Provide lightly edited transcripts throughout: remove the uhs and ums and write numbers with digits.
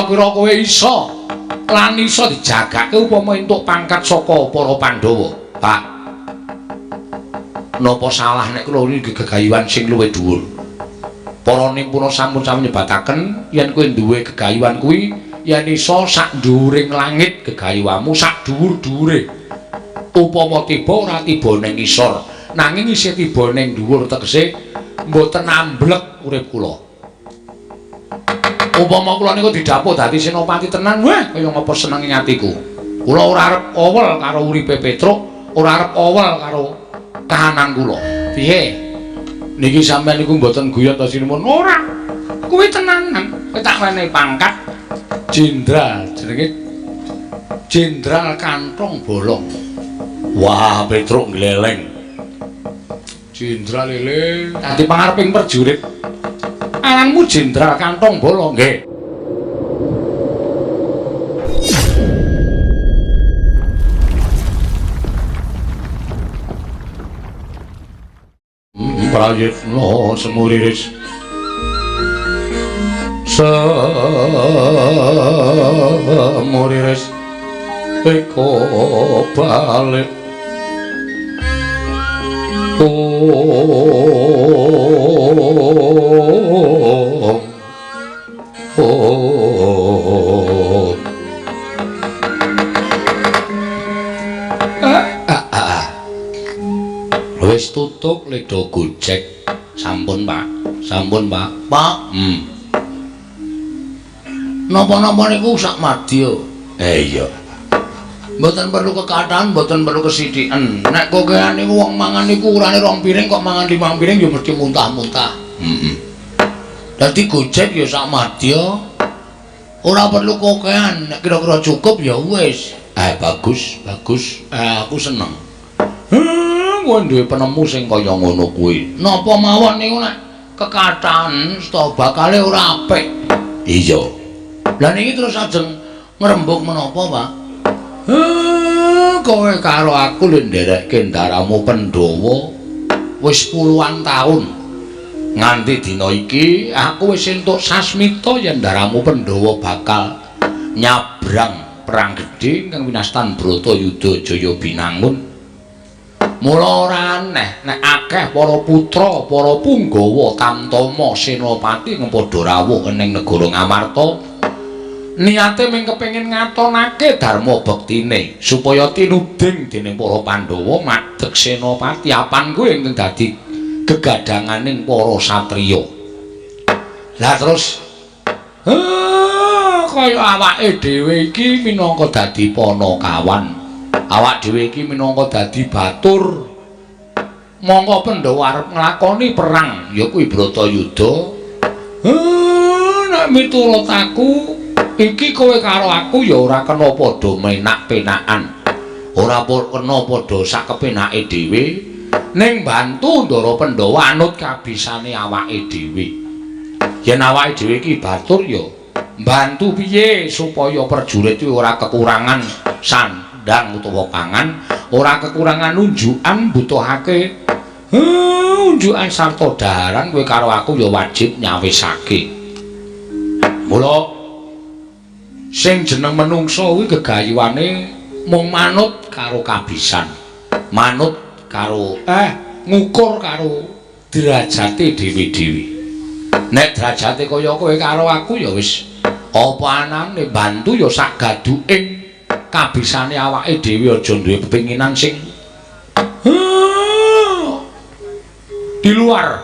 kira-kira kowe iso lan iso dijagake upama entuk pangkat saka para Pandhawa. Pak. Napa salah nek kula iki gegayuhan sing luwih dhuwur? Para nimpuna sampun sami nyebataken yen kowe duwe gegayuhan kuwi yen iso sak dhuwuring langit gegayuhanmu sak dhuwur-dhuwure. Upama tiba ora tiba ning isor, nanging isih tiba ning dhuwur tegese mboten amblek urip kula. Upama kula niku didhapuk dadi senopati tenan, wah kaya ngapa senenge atiku. Kula ora arep owel karo uripe Petruk, ora arep owel karo kahanan kula. Piye? Niki sampeyan niku mboten guyon ta sinuwun? Ora. Kuwi tenanan. Kowe tak wenehi pangkat Jenderal, jenenge Jenderal Kantong Bolong. Wah, Petruk gleleng. Jenderal lele, dadi pangareping prajurit. Aranmu Jenderal Kantong Bolong, nggih. Prayitna semuriris semuriris eko balik wis tutuk Leda Gojek. Sampun, Pak. Sampun, Pak. Pak. Napa-napa niku sak madya. Iya. Mboten perlu kekathan, mboten perlu kesithiken. Nek kokean niku wong mangan niku urane 2 piring kok mangan 5 piring ya mesti muntah-muntah. Dadi Gojek ya sak madya. Ora perlu kokean, nek kira-kira cukup ya wis. Bagus, bagus. Aku seneng. Kowe duwe penemu sing kaya ngono kuwi. Napa mawon niku nek kekathan sta bakale ora apik. Iya. Lah niki terus ajeng ngrembug menapa, Pak? Kowe karo aku lho nderekke ndaramu Pandhawa wis puluhan taun. Nganti dina iki aku wis entuk sasmita yen ndaramu Pandhawa bakal nyabrang perang gedhe kang winastan Bratayuda Jaya Binangun. Mula ora aneh nek akeh para putra, para punggawa Tamtama Senopati ngepadha rawuh ning negara Ngamarta niate mung kepengin ngatonake dharma bektine supaya tinuding dening para Pandhawa madheg Senopati apan kuwi ingkang dadi gegadanganing para satriya. Lah terus kaya awake dhewe iki minangka dadi panakawan. Awak dhewe iki minangka dadi batur. Monggo Pandhawa arep nglakoni perang ya kuwi Bratayuda. Nek miturut aku iki kowe karo aku ya ora kena padha menak-penakan. Ora kena padha sak kepenake dhewe ning bantu Ndara Pandhawa anut kabisane awake dhewe. Yen awake dhewe iki batur ya mbantu piye supaya prajurit iki ora kekurangan sandang utawa pangan, ora kekurangan unjukan, butuhake unjukan sarta daharan, kowe karo aku ya wajib nyawisake. Mula sing jeneng menungsa kuwi gegayuhane mung manut karo kabisan, manut karo ngukur karo derajate dhewe-dhewe. Nek derajate kaya kowe karo aku ya wis apa anane bantu ya sak gaduking kabisane awake dhewe aja duwe pepinginan sing di luar.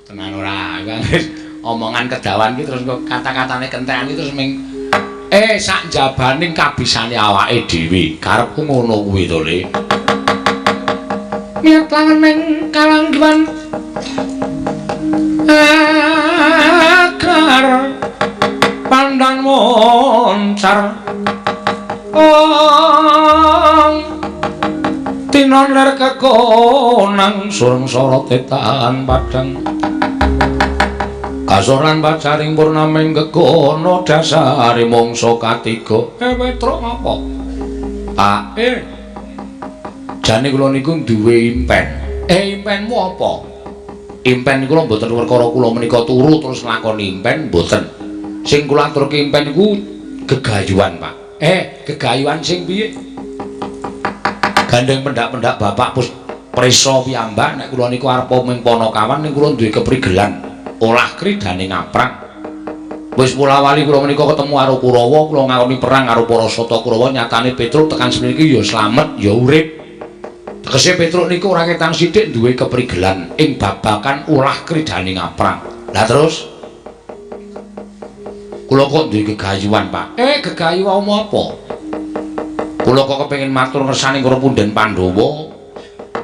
Tenan ora omongan kedawan ki terus kok kata-katane kentekan ki terus ming sak jabaning kabisane awake dhewe. Karepku ngono kuwi to, Le. Niat langen ning kalanggiwan agar pandang moncar tinon ler kekonang sureng sorot tetan padang kasoran pacaring purnaming kekono dasari mongso katiga. Petruk ngapa? Pak, jane kula niku duwe impen. Impenmu apa? Impen niku mboten perkara kula menika turu terus nglakoni impen mboten. Sing kula aturke impen niku gegayuhan, Pak. Gegayuhan sing piye? Gandeng pendak-pendak Bapak Prisa piyambak nek kula niku arep ming Panakawan ning kula duwe keprigelan olah kridane ngaprang. Wis mula-wali kula menika ketemu karo Kurawa, kula ngakoni perang karo para Sata Kurawa, nyatane Petruk tekan semriki ya slamet, ya urip. Tegese Petruk niku ora ketang sithik duwe keprigelan ing babagan ulah kridane ngaprang. Lah terus kula kok duwe gegayuhan, Pak. Gegayuhan apa? Kula kok kepengin matur ngersani karo Punden Pandhawa.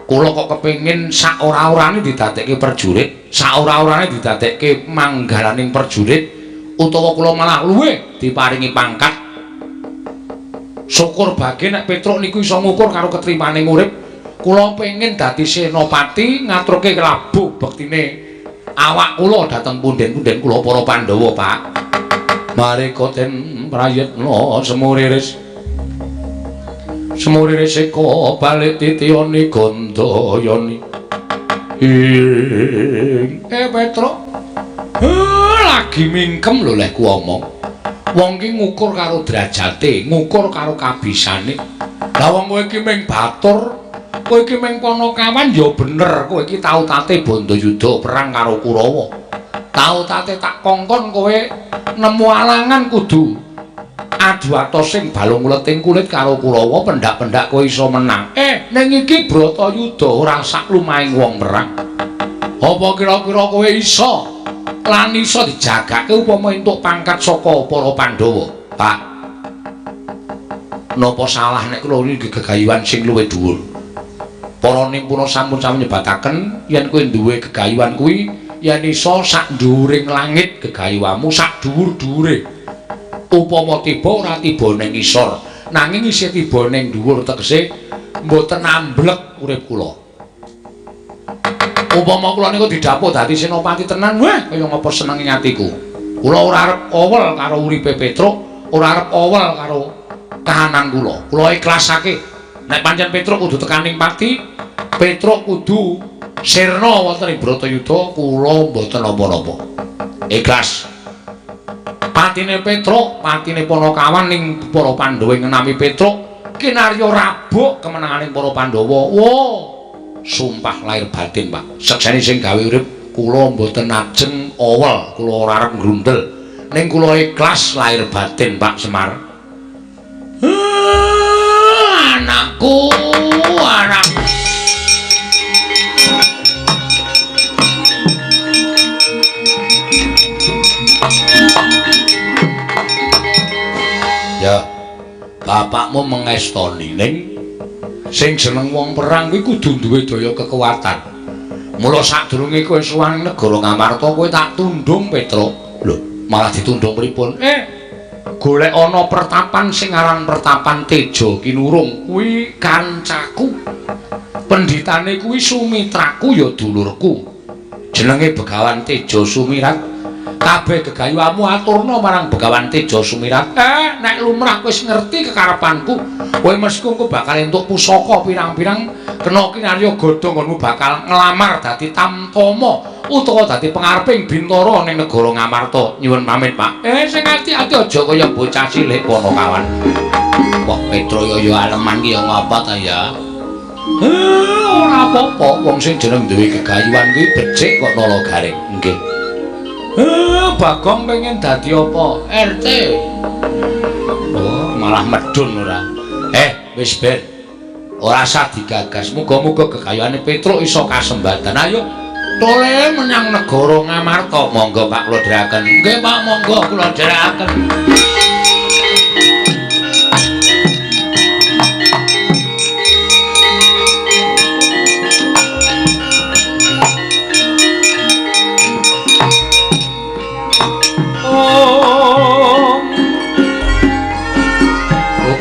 Kula kok kepengin sak ora-orane didadekke prajurit, sak ora-orane didadekke manggalaning prajurit. Utawa kula malah luwih diparingi pangkat. Syukur bagi nek Petruk niku iso ngukur karo ketrimaning urip. Kula pengin dadi senopati ngaturke kelabuh bektine awak kula dhateng punden-punden kula para Pandhawa, Pak. Mareka ten prayitna semuriris. Semuriris eka balik titiyane Gandayani. Petruk lagi mingkem lho leh ku omong. Wong ki ngukur karo derajate, ngukur karo kabisane. Lah wong kowe iki ming batur, kowe iki ming Panakawan ya bener, kowe iki tau tate Bandayuda perang karo Kurawa. Tau tate tak kongkon kowe nemu alangan kudu adu atos sing balung leting kulit karo Kurawa, pendak-pendak kowe iso menang. Ning iki Bratayuda ora sak lumahing wong perang. Apa kira-kira kowe iso lan iso dijagake upama entuk pangkat saka para Pandhawa, Pak? Napa salah nek kula niki gegayuhan sing luwih dhuwur? Para nimpuna sampun sami nyebataken yen kowe duwe gegayuhan kuwi yen iso sak dhuwuring langit gegayuhanmu, sak dhuwur-dhuwure. Upama tiba ora tiba ning isor, nanging isih tiba ning dhuwur, tegese mboten amblek urip kula. Upama kula niku didhapuk dadi senopati tenan, wah kaya ngapa senenge atiku. Kula ora arep owel karo uripe Petruk, ora arep owel karo kahanan kula. Kula ikhlasake. Nek pancen Petruk kudu tekaning pati, Petruk kudu sirna wonten ing Bratayuda, kula mboten napa-napa. Ikhlas. Patine Petruk, patine Panakawan ning para Pandhawa ngenami Petruk, kinarya rabuk kemenanganing para Pandhawa. Wow. Sumpah lahir batin, Pak. Sekseni sing gawe urip kula mboten ajeng owel, kula ora arep grundel. Ning kula ikhlas lahir batin, Pak Semar. Anakku, anak. Ya, bapakmu mengestoni ning sing jeneng wong perang kuwi kudu duwe daya kekuatan. Mula sadurunge kowe suwan negara Ngamarta kowe tak tundung Petruk. Lho, malah ditundung pripun? Golek ana pertapan sing aran pertapan Teja Kinurung kuwi kancaku. Pendhitane kuwi sumitraku ya dulurku. Jenenge Begawan Teja Sumirat. Kabeh gegayuhanmu aturna marang Begawan Teja Sumirat. Nek lumrah wis ngerti kekarepanku, kowe mesti engko bakal entuk pusaka pirang-pirang kena kinarya godhong nggonmu bakal nglamar dadi tamtama utawa dadi pengareping Bintara ning negara Ngamarta. Nyuwun pamit, Pak. Sing ati-ati aja kaya bocah cilik Panakawan. Wah, Petruk ya aleman ki ya ngapa ta ya? Ora apa-apa, wong sing jeneng duwe gegayuhan kuwi becik kok nala garing. Nggih. Bagong pengen dadi apa? RT. Oh, malah medun ora. Wis ben. Ora usah digagas. Muga-muga gegayuhane Petruk iso kasembadan. Ayo tole menyang negara Ngamarta. Monggo Pak kula dherekaken. Nggih, Pak, monggo kula dherekaken.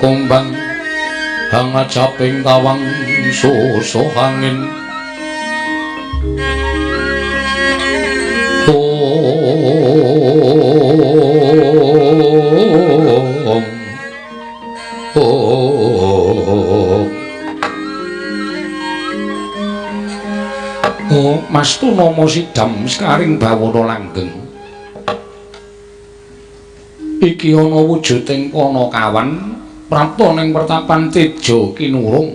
Kumbang hangat caping tawang susuh angin Mas Tunama sidam sekaring bawana langgeng iki ana wujuding Panakawan prapta ning pertapan Teja Kinurung.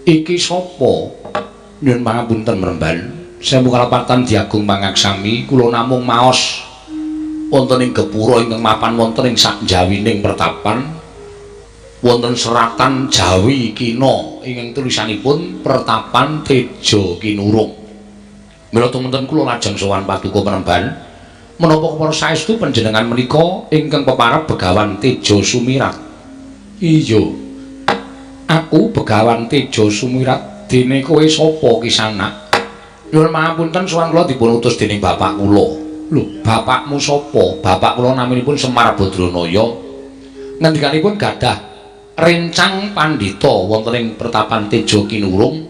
Iki sapa? Nyuwun pangapunten Mremban. Sewu kalapatan Diagung Pangaksami, kula namung maos wonten ing gepura ingkang mapan wonten ing sakjawining pertapan wonten seratan Jawi Kina ingkang tulisanipun Pertapan Teja Kinurung. Mila tumunten kula lajeng sowan Paduka Mremban menapa para saestu panjenengan menika ingkang peparab Begawan Teja Sumirat. Iya. Aku Begawan Teja Sumirat. Dene kowe sapa Kisanak? Nyuwun pangapunten sowan kula dipun utus dening bapak kula. Lho, bapakmu sapa? Bapak kula naminipun Semar Badranaya. Ngendikanipun gadah rencang pandhita wonten ing Pertapan Teja Kinurung.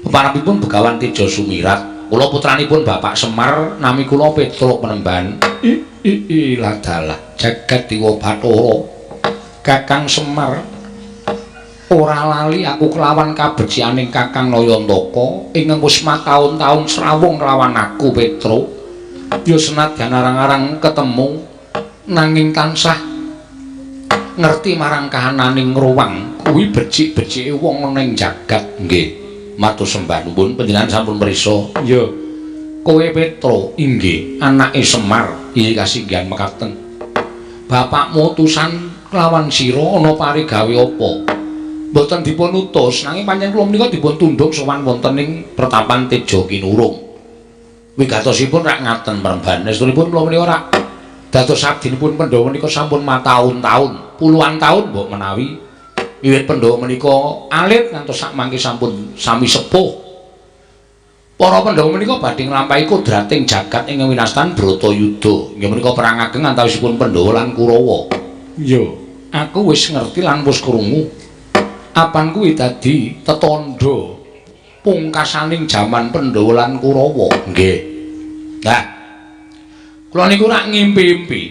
Peparabipun Begawan Teja Sumirat. Kula putranipun Bapak Semar, nami kula Petruk Penemban. Lah dalah jagat Dewa Bathara. Kakang Semar ora lali aku kelawan kabecianing Kakang Nayantaka ingkang wis mataun-taun srawung kelawan aku Petruk. Ya senadyan arang-arang ketemu nanging tansah ngerti marang kahananing ruwang kuwi becik-becike wong ning jagat. Nggih, matur sembah nuwun panjenengan sampun prisa. Ya, kowe Petruk inggih anake Semar. Iya kasinggihan mekaten. Bapakmu utusan kelawan sira ana parigawe apa? Mboten dipun utus, nanging pancen kula menika dipun tunduk sowan wonten ing Pertapan Teja Kinurung. Wigatosipun rak ngaten Mremban, estunipun kula menika rak dados abdinipun Pandhawa menika sampun mataun-taun, puluhan taun mbok menawi wiwit Pandhawa menika alit ngantos sak mangke sampun sami sepuh. Para Pandhawa menika badhe nglampahi kodrating jagat ing winastan Bratayuda. Inggih menika perang ageng antawisipun Pandhawa lan Kurawa. Iya, aku wis ngerti lan wis krungu. Apan kuwi dadi tetandha pungkasaning jaman Pandhawa lan Kurawa. Nggih. Nah, kula niku rak ngimpi-impi.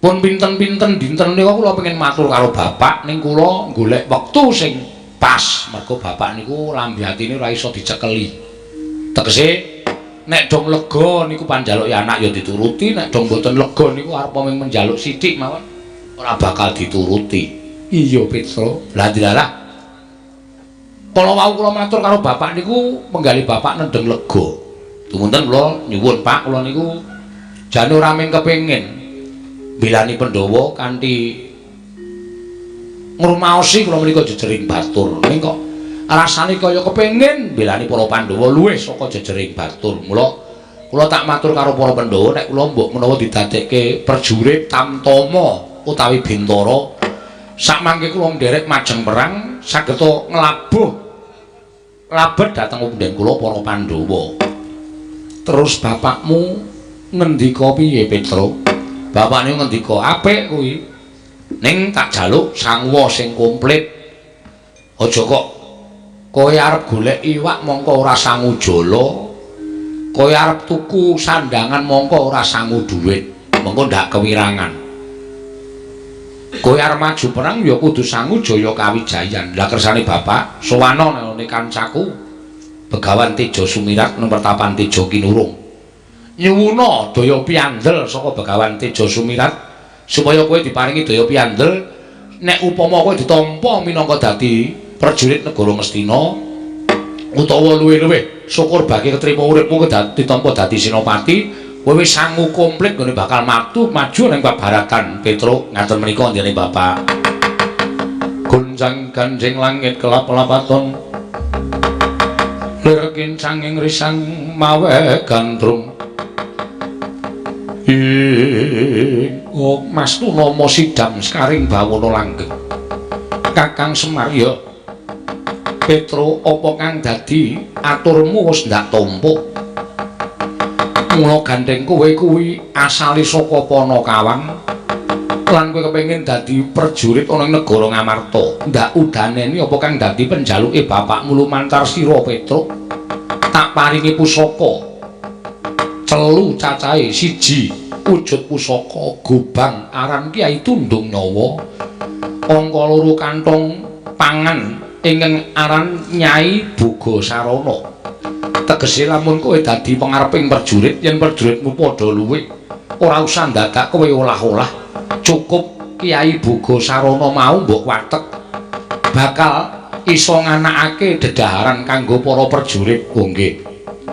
Pun pinten-pinten dinten nika kula pengin matur karo bapak ning kula golek wektu sing pas. Mergo bapak niku lambe atine ora iso dicekeli. Tegese nek dong lega niku panjaluk ya anak ya dituruti, nek dong mboten lega niku arep mung menjaluk sithik mawon ora bakal dituruti. Iya Petro, lah dilalah. Kala wau kula matur karo bapak niku penggali bapak nendeng lega. Tumunten kula nyuwun Pak, kula niku jane ora mung kepengin bilani Pandhawa kanthi ngrumaosi kula menika jejering batur. Ning kok rasane kaya kepengin bilani para Pandhawa luwih saka jejering batur. Mula kula tak matur karo para Pandhawa nek kula mbok menawa didadekke prajurit Tamtama utawi Bintara sak mangke kula nderek majeng perang saged nglabuh labet dhateng punden kula para Pandhawa. Terus bapakmu ngendika piye Petruk? Bapak niku ngendika apik kuwi. Ning tak jaluk sangwa sing komplit. Aja kok kowe arep golek iwak mongko ora sangu jala. Kowe arep tuku sandangan mongko ora sangu dhuwit. Mengko ndak kewirangan. Kowe arep maju perang ya kudu sangu jaya kawijayan. Lah kersane bapak sowana nek kancaku Begawan Teja Sumirat nang Pertapan Teja Kinurung. Nyuwuna daya piandel saka Begawan Teja Sumirat supaya kowe diparingi daya piandel nek upama kowe ditampa minangka dadi prajurit negara Ngastina utawa luwih-luwih syukur bagi ketrima uripmu ditampa dadi senopati. Kowe wis sangu komplit ngene bakal maju ning babaratan Petruk ngaten menika ndene Bapak. Gunjang ganjing langit kelap-lapaton lir kincang ing risang mawe gandrung. Oh Mas Tunama sidam skaring bawana langgeng. Kakang Semar ya. Petruk apa kang dadi aturmu wis ndak tumpuk? Mula gandeng kowe kuwi asale saka Panakawan lan kowe kepengin dadi prajurit ana ing negara Ngamarta. Ndak udaneni apa kang dadi penjaluke bapakmu lumantar sira Petruk. Tak paringi pusaka celu cacahe siji wujud pusaka gobang aran Kyai Tundung Nyawa. Angka loro kantong pangan ingkang aran Nyai Bogasarana. Tegese lamun kowe dadi pangareping prajurit yen prajuritmu padha luwih ora usah dadak kowe olah-olah. Cukup Kyai Boga Sarana mau mbok watek bakal iso nganakake dedaharan kanggo para prajurit. Oh nggih.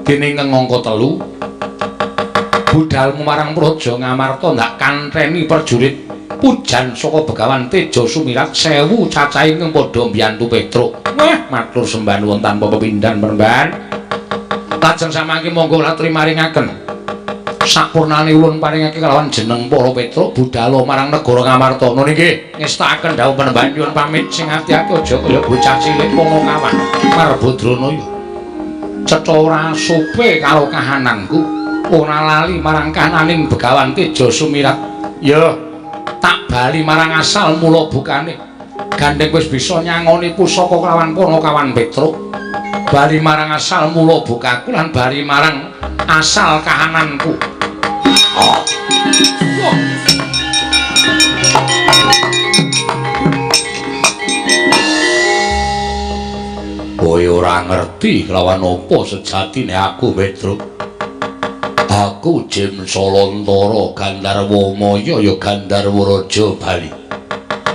Dene ngangka 3 budalmu marang Praja Ngamarta ndak kantheni prajurit pujan saka Begawan Teja Sumirat 1000 cacahing kang padha mbiyantu Petruk. Wah, matur sembah nuwun tanpa pepindhan peremban. Lajeng samangke monggo latri maringaken sapurnane ulun paringake kalawan jeneng para Petruk budhal marang negara Ngamarta. Nun nggih ngestakaken dawuh penemban nyuwun pamit sing ati-ati aja kaya bocah cilik pono kawan Marbodrono ya. Cetha ora supe karo kahananku, ora lali marang kahananing Begawan Teja Sumirat. Ya, tak bali marang asal mula bukane. Gandeng wis bisa nyangoni pusaka kelawan pono kawan Petruk. Bali marang asal mula bukaku lan bali marang asal kahananku. Oh. Kowe ora ngerti kelawan apa sejatine aku Petruk. Aku Jim Salantara Gandharwa Maya ya Gandharwa Raja Bali.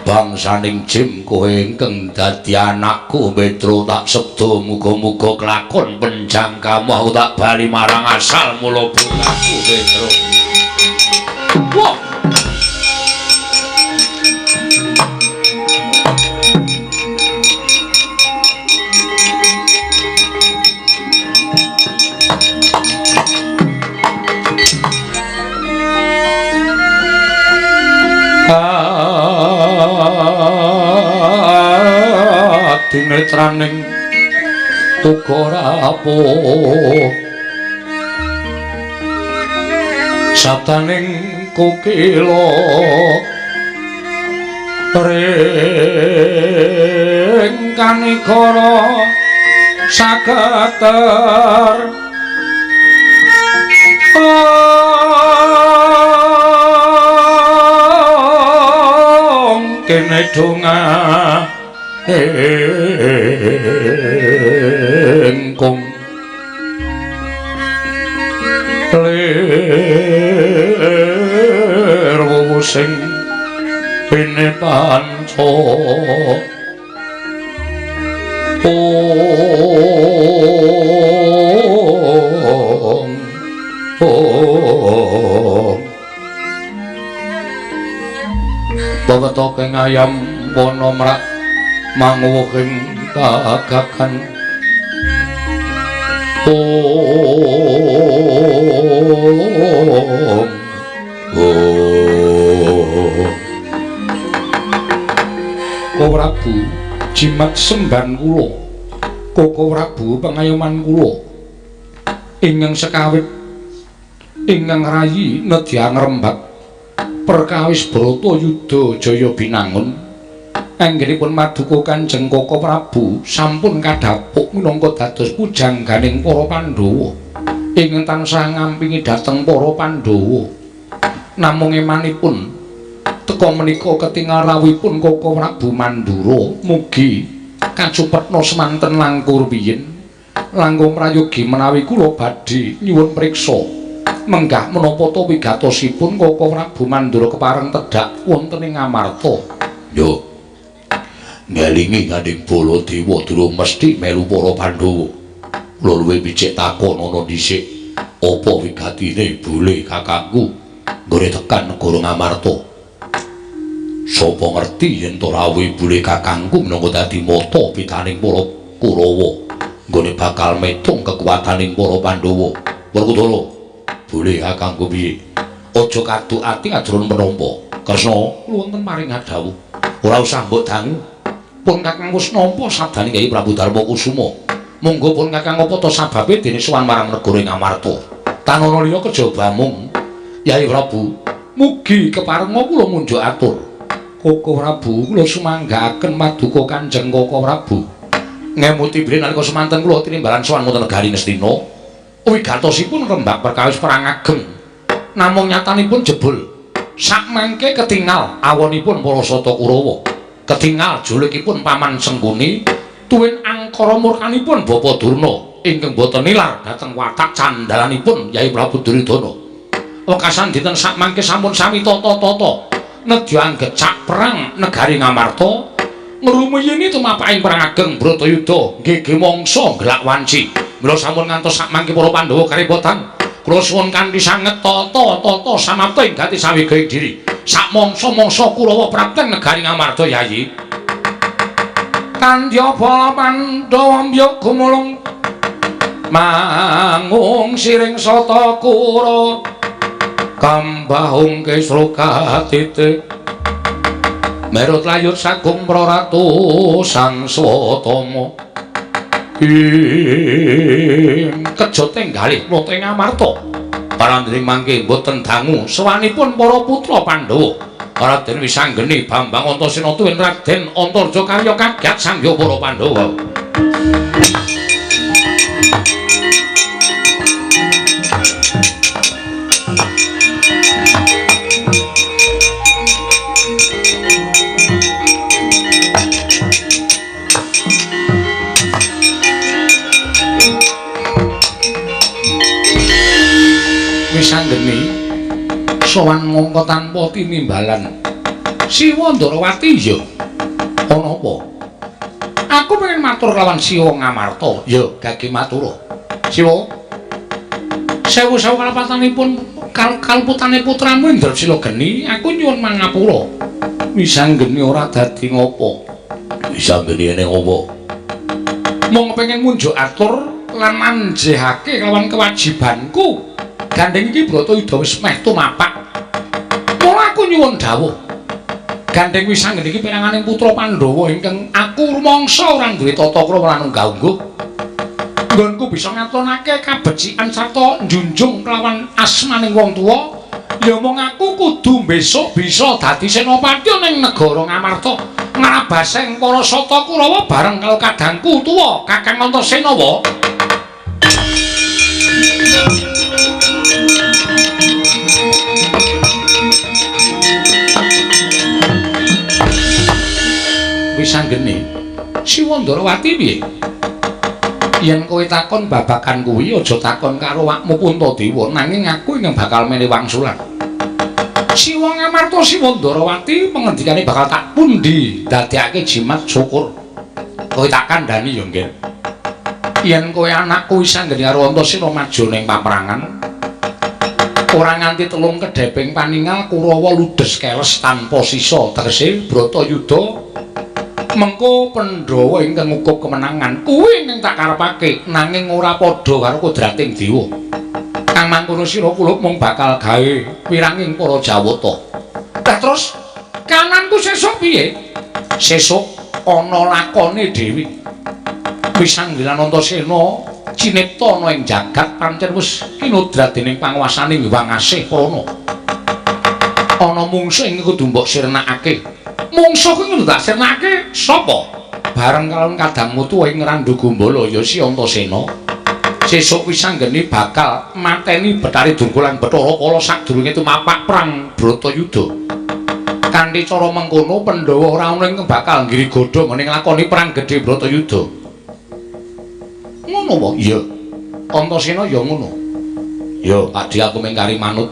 Bangsaning Jim kowe ingkang dadi anakku Petruk tak sebda muga-muga kelakon penjangkamu aku tak bali marang asal mula bukaku Petruk. Wah. Dinetraning Tugarapo sataning kukila ring kanikara sakater kene donga engkong lir wusing bene panca Bawata keng ayam wana mrak manguwuhing kagakan Prabu jimat semban kula Koko Prabu pengayoman kula ingkang sekawit ingkang rayi nedya ngrembak perkawis Bratayuda Jaya binangun anggenipun maduka Kanjeng Koko Prabu sampun kadhapuk minangka dados pujangganing para Pandhawa ingkang tansah ngampingi dhateng para Pandhawa. Namung emanipun teka menika ketingal rawuhipun Koko Prabu Mandura mugi kacupetna semanten langkung rumiyin langkung prayogi menawi kula badhe nyuwun priksa menggah menapa ta wigatosipun Koko Prabu Mandura kepareng tedhak wonten ing Ngamarta. Yo ngelingi Gandeng Baladewa durung mesti melu para Pandhawa. Kula luwih becik takon ana dhisik apa wigatine bole kakangku nggone tekan negara Ngamarta. Sapa ngerti yen to rawuh bole kakangku menapa dadi mata pitaning para Kurawa nggone bakal metung kekuataning para Pandhawa. Werkudara bole kakangku piye? Aja kaduk ati ajrun menapa. Kresna wonten maring dawuh. Ora usah mbok dangu. Pun kakang wis nampa sabdane Kyai Prabu Darmakusuma. Monggo pun kakang apa ta sababe dene sowan marang negara Ngamarta. Tanana liya kejaba mung Kyai Prabu mugi keparenga kula munjuk atur. Koko Prabu kula sumanggaaken maduka Kanjeng Koko Prabu. Ngemuti bilih nalika semanten kula tinimbalan sowan wonten negari Ngastina. Wigatosipun rembak perkawis perang ageng. Namung nyatanipun jebul. Sakmangke ketingal awonipun para Sata Kurawa. Ketingal julikipun Paman Sengkuni, tuwin angkara murkanipun Bapa Durna ingkang boten nilar dhateng watak candalanipun Kyai Prabu Duryudana. wekasan dinten sak mangke sampun sami tata-tata nedya anggecak perang negari Ngamarta ngrumiyini tumapaking perang ageng Bratayuda nggih mangsa gelak wanci mila sampun ngantos sak mangke para Pandhawa karepotan kula suwun kanthi sanget tata-tata samapta ing gati sawigaing diri sak mangsa-mangsa Kurawa prapteng negari Ngamarta Yayi kandya bala Pandhawa mbya gumulung mangung siring sata kura kambahung kesroka titik merut layut sagung praratu sang swatama kejot enggalih mloteng Ngamarta parandring mangke boten dangu sawanipun para putra Pandhawa Raden Wisanggeni Bambang Antasena tuwin Raden Antarja karya kagat sangya para Pandhawa Wisanggeni sowan mangka tanpa tinimbalan Siwa Ndarawati ya ana apa aku pengen matur lawan Siwa Ngamarta ya gage matur Siwa sewu-sewu kalepatanipun kalputane putramu Indrasila Geni aku nyuwun mangapura Wisanggeni ora dadi ngopo Wisanggeni ene ngopo mung pengen munjuk atur lan manjehake lawan kewajibanku gandeng iki Bratayuda wis meh tumapak mula aku nyuwun dawuh gandeng Wisanggeni iki pinanganing putra Pandhawa ingkang aku rumangsa ora duwe tata krama lan unggah-ungguh nggonku bisa ngatonake kabecikan sarta njunjung kelawan asmaning wong tuwa ya mung aku kudu besok bisa dadi senopati ning negara Ngamarta ngrabaseng para sata Kurawa bareng karo kadangku tuwa Kakang Antasena wa Wisanggeni Siwa Ndarawati piye yen kowe takon babagan kuwi aja takon karo wakmu Puntadewa nanging aku ingkang bakal mene wangsulan Siwa Ngamarta Siwa Ndarawati pengendikane bakal tak pundi dadekake jimat syukur kowe tak kandhani ya nggih yen kowe anakku Wisanggeni karo Antasena maju ning paperangan ora nganti telung kedheping paningal Kurawa ludes keles tanpa sisa tegese Bratayuda mengko Pandhawa ingkang ngukup kemenangan kuwi ingkang tak karepake nanging ora padha karo kodrating dewa kang mangkono sira kula mung bakal gawe wiranging para Jawata lah terus kananku sesuk piye sesuk ana lakone Dewi Wisanggeni Antasena cinipta ana ing jagat pancen wis kinodrat dening panguwasaning Hyang Asih Prana ana mungsuh ing kudu mbok sirnakake mungsuh kuwi kudu tak sirnakake sapa bareng karo kadangmu tuwa ing Randu Gombala ya si Antasena sesuk Wisanggeni bakal mateni Bathari Durga lan Bathara Kala sadurunge tumapak perang Bratayuda kanthi cara mengkono Pandhawa ora ana ing bakal nggiri godhong ning nglakoni perang gedhe Bratayuda ngono wae iya Antasena ya ngono ya padhi aku mengkari manut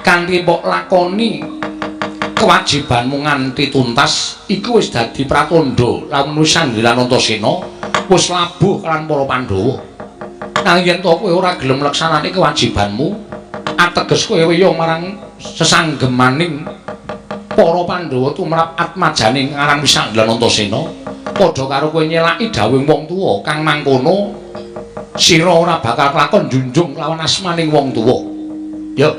kanthi mbok lakoni kewajibanmu nganti tuntas iku wis dadi pratandha lamun Wisanggeni Antasena wis labuh kalan para Pandhawa nanging yen kowe ora gelem laksanane kewajibanmu ateges kowe weya marang sesanggemaning para Pandhawa tumrap atmajaning aran Wisanggeni Antasena padha karo kowe nyelaki dawuhing wong tuwa kang mangkono sira ora bakal kelakon njunjung lawan asmaning wong tuwa ya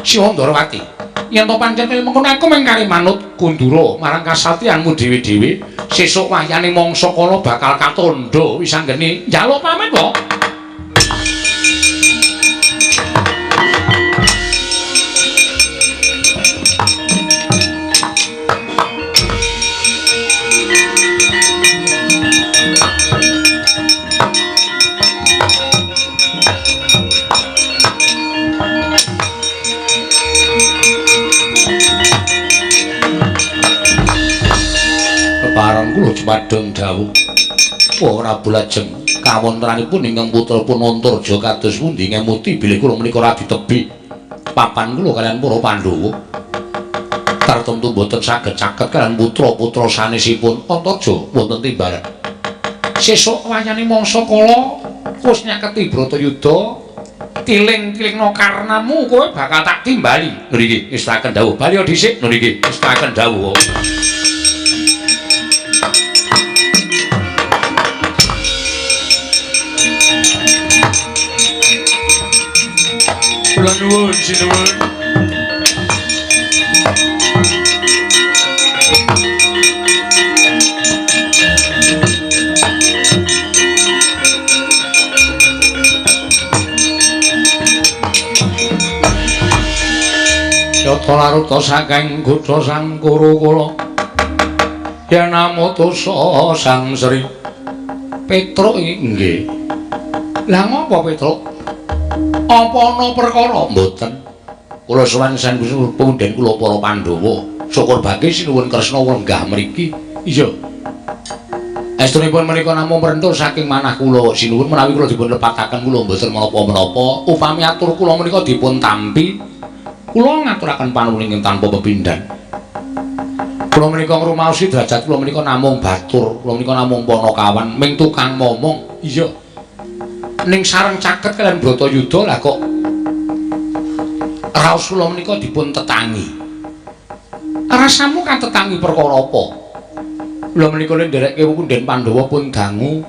Siwa Ndarawati yen to pancen mengkono aku mengkari manut kundura marang kasatyanmu dhewe-dhewe sesuk wayane mangsa kala bakal katandha Wisanggeni njaluk pamit wae barang kula cumadeng dawuh ora bulajeng kawontenanipun ingkang putra pun Antarja kados pundi ngemuti bilih kula menika ora ditebi papan kula kalian para Pandhawa tartemtu boten saged caket kalian putra-putra sanesipun Antarja wonten timbalan sesuk wayane mangsa kala wis nyaketi Bratayuda tiling-tilingno karnamu kowe bakal tak timbali ngriki wis tak dawuh bali dhisik ngriki wis tak dawuh kula nuwun sinuwun Yata laruta saking Gudha Sang Kurukula yen namutusa Sang Sri Petruk inggih lha ngapa Petruk apa ana perkara mboten kula sowan sang pundhen kula para Pandhawa syukur bagi sinuwun Kresna wenggah mriki iya estunipun menika namung prentul saking manah kula sinuwun menawi kula dipun lepataken kula mboten menapa-menapa upami atur kula menika dipun tampi kula ngaturaken panuwun tanpa pepindhan kula menika ngrumaosi derajat kula menika namung batur kula menika namung Panakawan ming tukang momong iya ning sareng caket kalian Bratayuda lah kok raos kula menika dipun tetangi rasamu kan tetangi perkara apa kula menika ndereke punden Pandhawa pun dangu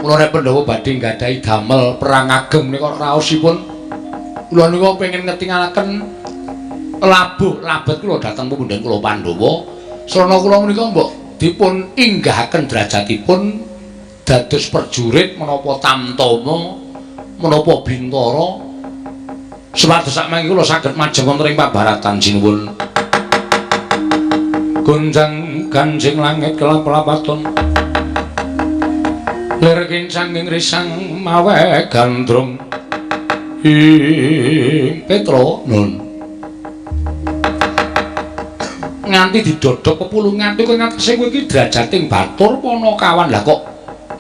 kula nek Pandhawa badhe nggadahi damel perang ageng menika raosipun kula nika pengin ngetingalaken labuh labet kula dhateng punden kula Pandhawa sarana kula menika mbok dipun inggahaken derajatipun dados perjurit menapa tamtama menapa bintara supados sakmangke kula saged majeng wonten ing pabaratan sinuwun gunjang ganjing langit kelap-lapaton lir kincanging risang mawe gandrung Petro nun nganti didodhok kepulungan kowe ngatese kowe iki drajating batur Panakawan lah kok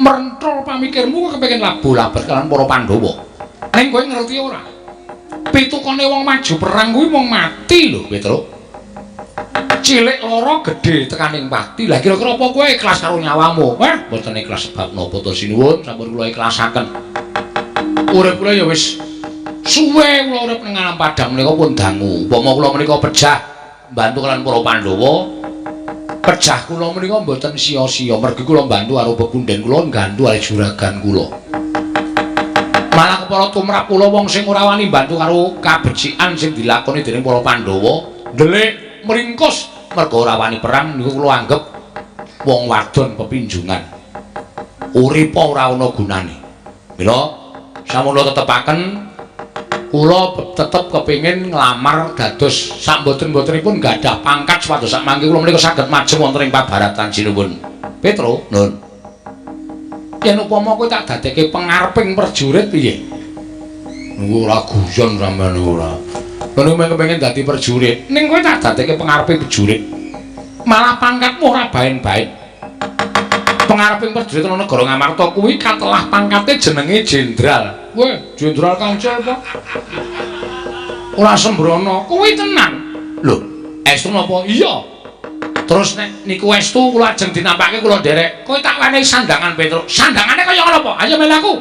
merentrol pamikirmu kok kepengin labuh labet kalian para Pandhawa ning kowe ngerti ora pitukane wong maju perang kuwi mung mati lho Petruk cilik lara gedhe tekaning pati lah kira-kira apa kowe ikhlas karo nyawamu mboten ikhlas sebab napa to sinuwun sampun kula ikhlasaken urip kula ya wis suwe kula urip ning alam padang menika pun dangu upama kula menika pejah bantu kalian para Pandhawa pejah kula menika mboten sia-sia mergi kula bantu karo pepunden kula nggantu kali juragan kula malah kepara tumrap kula wong sing ora wani bantu karo kabecikan sing dilakoni dening para Pandhawa ndelik mringkus merga ora wani perang niku kula anggap wong wadon pepinjungan uripa ora ana gunane mila sampun tetepaken kula tetep kepingin nglamar dados samboten-botenipun gadah pangkat supados sakmangke kula menika saged majeng wonten ing pabaratan sinuwun Petro nun yen upama kowe tak dadekke pengareping perjurit piye niku ora guyon sampeyan ora kowe kepengin dadi perjurit ning kowe tak dadekke pengareping perjurit malah pangkatmu ora baen-baen pengareping perjurit ana negara Ngamarta kuwi katelah pangkate jenenge jenderal kowe jenderal kancil apa ora sembrono kuwi tenan lho estu napa iya terus nek niku estu kula ajeng dinampake kula nderek kowe tak wenehi sandangan Petruk sandangane kaya ngono apa ayo melu aku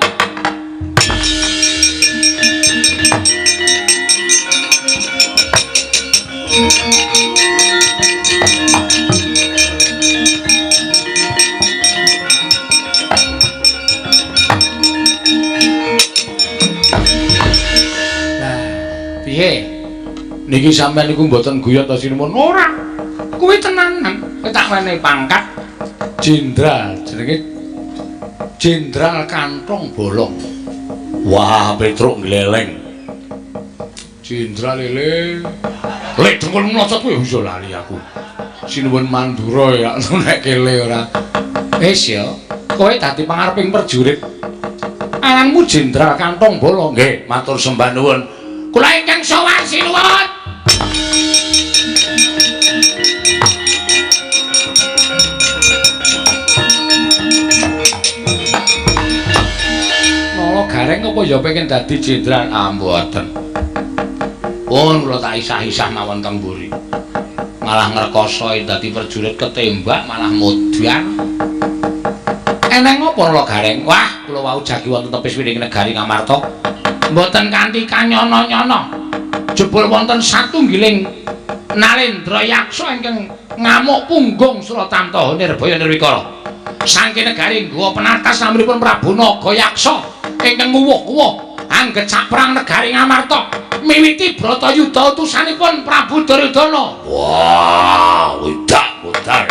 piye niki sampeyan niku mboten guyon to sinuwun ora kuwi tenanan kowe tak wenehi pangkat jenderal jenenge Jenderal Kantong Bolong wah Petruk gleleng jenderal lele lek dengkul mlocot kuwi iso lali aku sinuwun Mandura ya nek kele ora wis ya kowe dadi pangareping perjurit aranmu Jenderal Kantong Bolong nggih matur sembah nuwun kula ingkang sowan sinuwun. apa ya pengen dadi jenderal? Ah mboten. Pun kula tak isah-isah mawon teng mburi. Malah ngrekoso dadi prajurit ketembak malah modyan. Eneng apa kula gareng? Wah, kula wau jagi wonten tepis wiring negari Ngamarta. Mboten kanthi kanyono-nyono. Jebul wonten satunggiling Nalendra Yaksa ingkang ngamuk punggung Suratamta Nirbaya Nirwikara. Saking negari nggawa penatas namipun Prabu Naga Yaksa ingkang nguwuh-uwuh anggecak perang negari Ngamarta miwiti Bratayuda utusanipun Prabu Duryudana. Wah, wedak-wedak.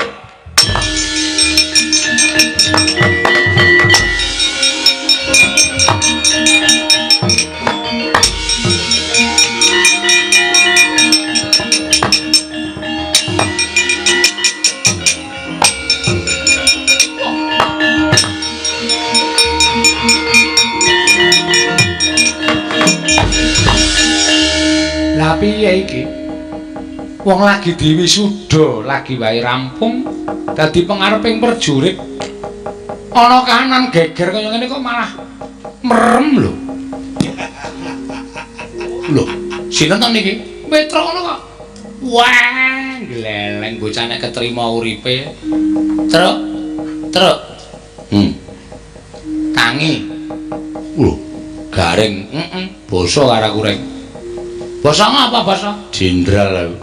Lah piye iki? Wong lagi diwisuda, lagi wae rampung dadi pengareping prajurit. Ana kahanan geger kaya ngene kok malah merem lho. Lho, sinten niki? Petra ngono kok. Wah, gleleng bocah nek ketrima uripe. Truk. Tangi. Lho, garing. Basa karo kureng. Basa apa basa? Jenderal.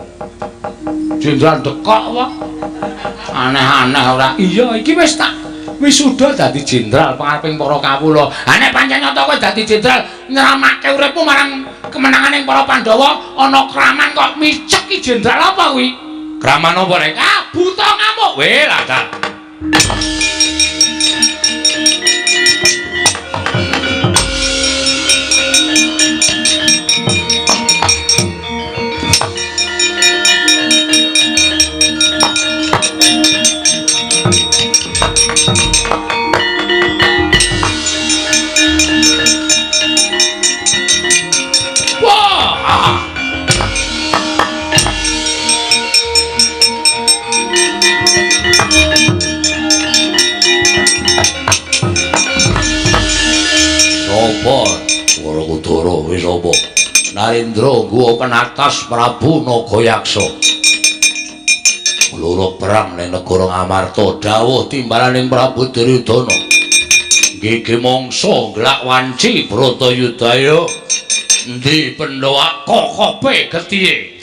Jenderal dekok apa? Aneh-aneh ora. Iya, iki wis tak wisuda dadi jenderal pangareping para kawula. Ha nek pancen nyata kowe dadi jenderal nyeramake uripmu marang kemenanganing para Pandhawa ana kraman kok micek ki jenderal apa kuwi? Kraman apa rek? Ah, buta ngamuk. Weh, ladah. Warakudara wis apa? Narendra nggawa penatas Prabu Naga Yaksa. Loro perang ning negara Ngamarta dawuh timbalaning Prabu Duryudana. Nggih mangsa glak wanci Bratayudaya endi Pandhawa kokope getihe.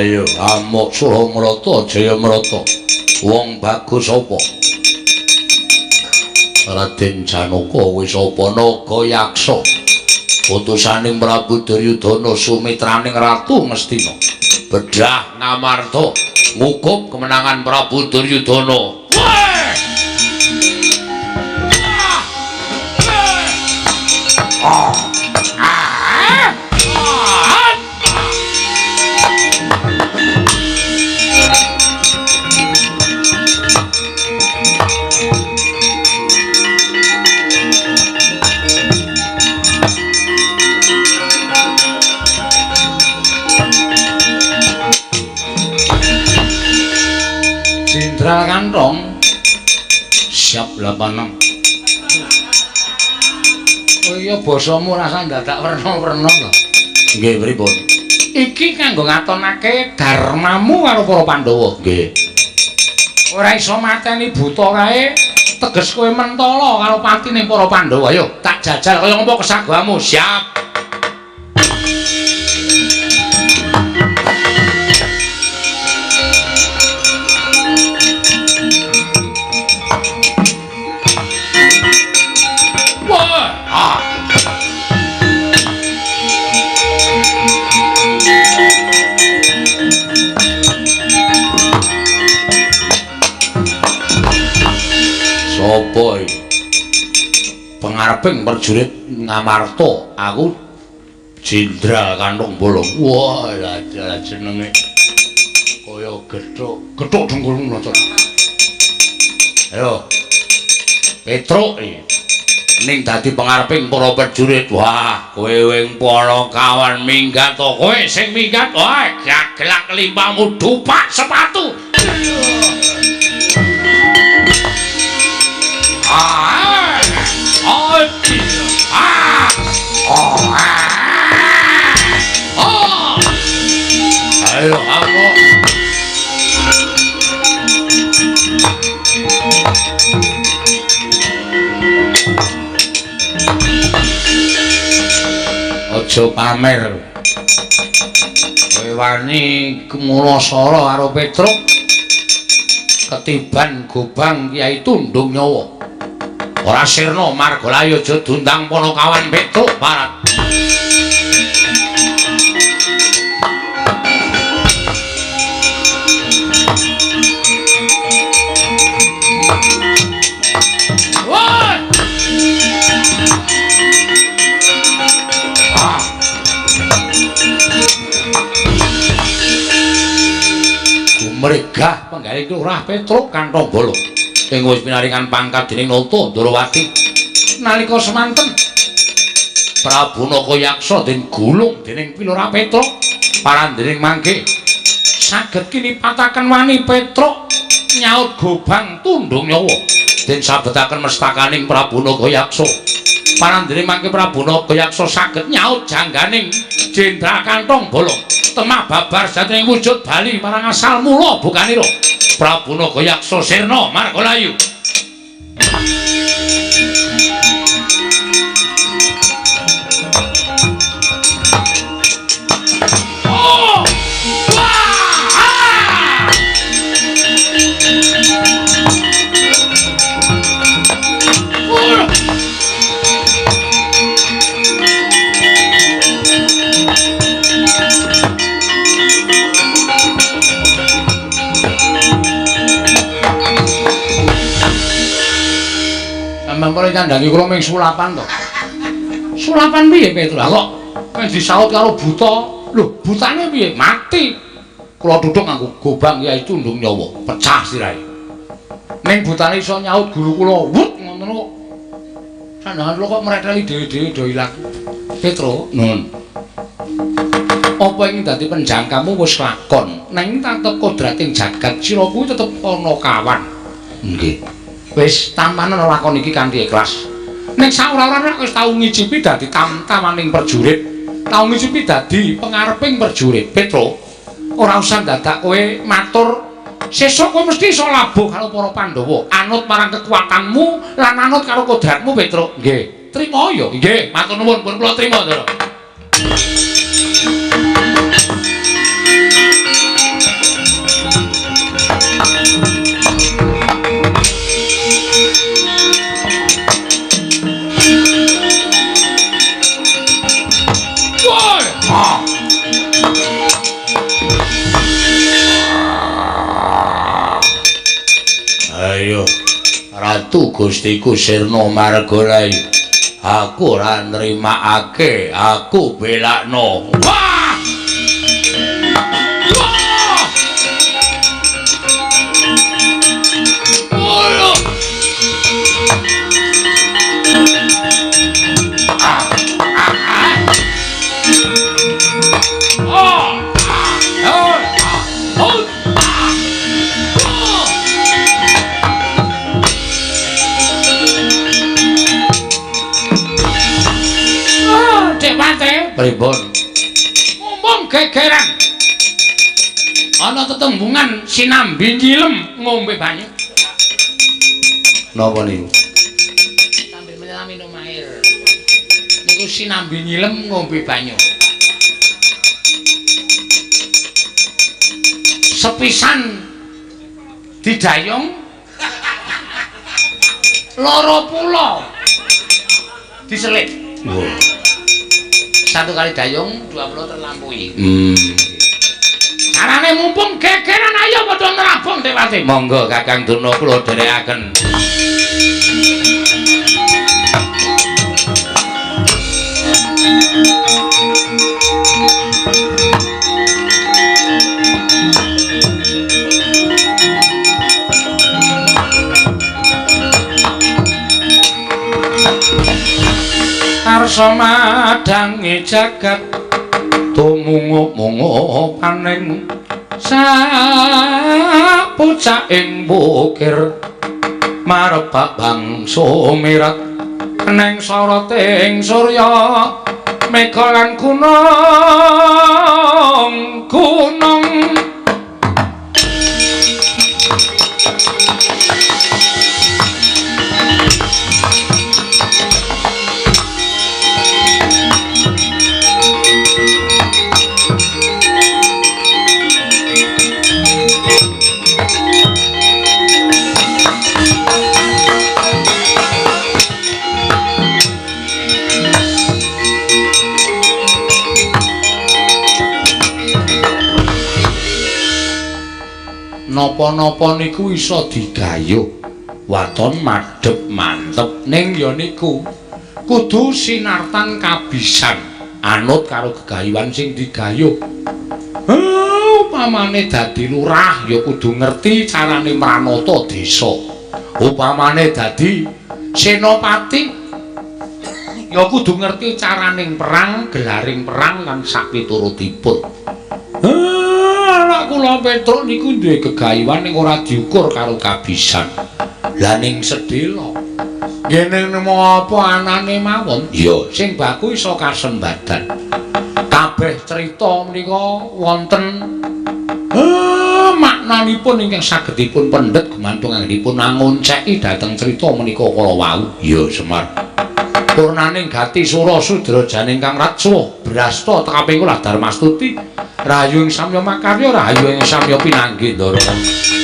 Ayo amuk Suramrata Jayamrata wong bagus apa? Raden Janaka wis apa Naga Yaksa utusaning Prabu Duryudana sumitraning Ratu Ngastina bedah Ngamarta ngukup kemenangan Prabu Duryudana. Jenderal Kantong siap 86. Oh iya basamu rasa dadak werna-werna lho. Nggih pripun? Iki kanggo ngatonake dharmamu karo para Pandhawa. Nggih. Ora iso mateni buta kae, teges kowe mentala karo patining para Pandhawa. Ayo tak jajal kaya ngapa kesagamu. Siap. pengareping prajurit Ngamarta, aku Jenderal Kantong Bolong. Wah, lah jenenge kaya gethuk dengkulmu lho. Ayo. Petruk iki. Ning dadi pengareping para prajurit. Wah, kowe wing para kawan minggat to. Kowe sing minggat, wah, gagelak limpamu dupak sepatu. Ayo, aku. Aja pamer. Kowe wani Kemurasara karo Petruk ketiban Gobang Kyai Tundung Nyawa. Ora sirna Margalayu aja dundang Panakawan Petruk Barat. Mregah penggalih Lurah Petruk Kantong Bolong sing wis pinaringan pangkat dening Nata Ndrawati nalika semanten Prabu Nakayaksa den gulung dening Lurah Petruk parandening mangke saged kinipataken wani Petruk nyaut Gobang Tundung Nyawa den sabetaken mestakaning Prabu Nakayaksa parandening mangke Prabu Nakayaksa saged nyaut jangganing Jenderal Kantong Bolong temah babar jatining wujud bali marang asal mula bukanira Prabu Nakayaksa sirna Margalayu. Mangkane candangi kula ming sulapan to. Sulapan piye Petruk? Lah kok disaut karo buta. Lho, butane piye? Mati. Kula duduk nganggo Gobang Kyai Tundung Nyawa, pecah sirahe. Ning butane iso nyaut guru kula, wut ngono kok. Candangan kula kok mretheli dhewe-dhewe do ilang. Petruk, nun. Apa ing dadi penjangkamu wis lakon, ning tatep kodrating jagat sira kuwi tetep ana kawan. Nggih. Wis tampanen lakon iki kanthi ikhlas. Nek saora-orane wis tau ngicipi dadi tam-tamaning prajurit, tau ngicipi dadi pengareping prajurit. Petruk, ora usah dadak kowe matur, sesuk kowe mesti iso labuh karo para Pandhawa, anut marang kekuatanmu lan anut karo kodratmu, Petruk. Nggih, trima ya. Nggih, matur nuwun pun kula trima, Ndara. Ayo Ratu Gustiku sirna Margalayu, aku ora nrimakake, aku belakno. Wah! Wah! Pripun? Mumpung gegeran. Ana tetembungan sinambi nyilem ngombe banyu. Napa niku? Sambil menyelam minum air. Niku sinambi nyilem ngombe banyu. Sepisan didayung loro pulo diselip. Wow. Satu kali dayung, 20 terlampaui. Carane mumpung gegeran ayo padha nrabung Dewati. Monggo Kakang Durna kula dherekaken. semadange jagat tumungup-mungup paning sapucaking bukir marebak bangsa mirat neng soroting surya mega lan gunung napa-napa niku iso digayuh waton madhep mantep ning ya niku kudu sinartan kabisan anut karo gegayuhan sing digayuh upamane dadi lurah ya kudu ngerti carane mranata desa upamane dadi senopati ya kudu ngerti caraning perang gelaring perang lan sapiturutipun anak kula Petruk niku duwe gegayuhan ning ora diukur karo kabisan. Lah ning sedhela ngene apa anane mawon? Ya, sing baku iso kasembadan. Kabeh crita menika wonten maknanipun ingkang saged dipun pendhet gumantung anggenipun nangonceki dhateng crita menika kala wau. Ya, Semar. Purnaning gati sura sudra janing kang ratsuwa brasta kaping 10 Darmastuti rahayu ing samya makarya rahayu ing samya pinanggih ndara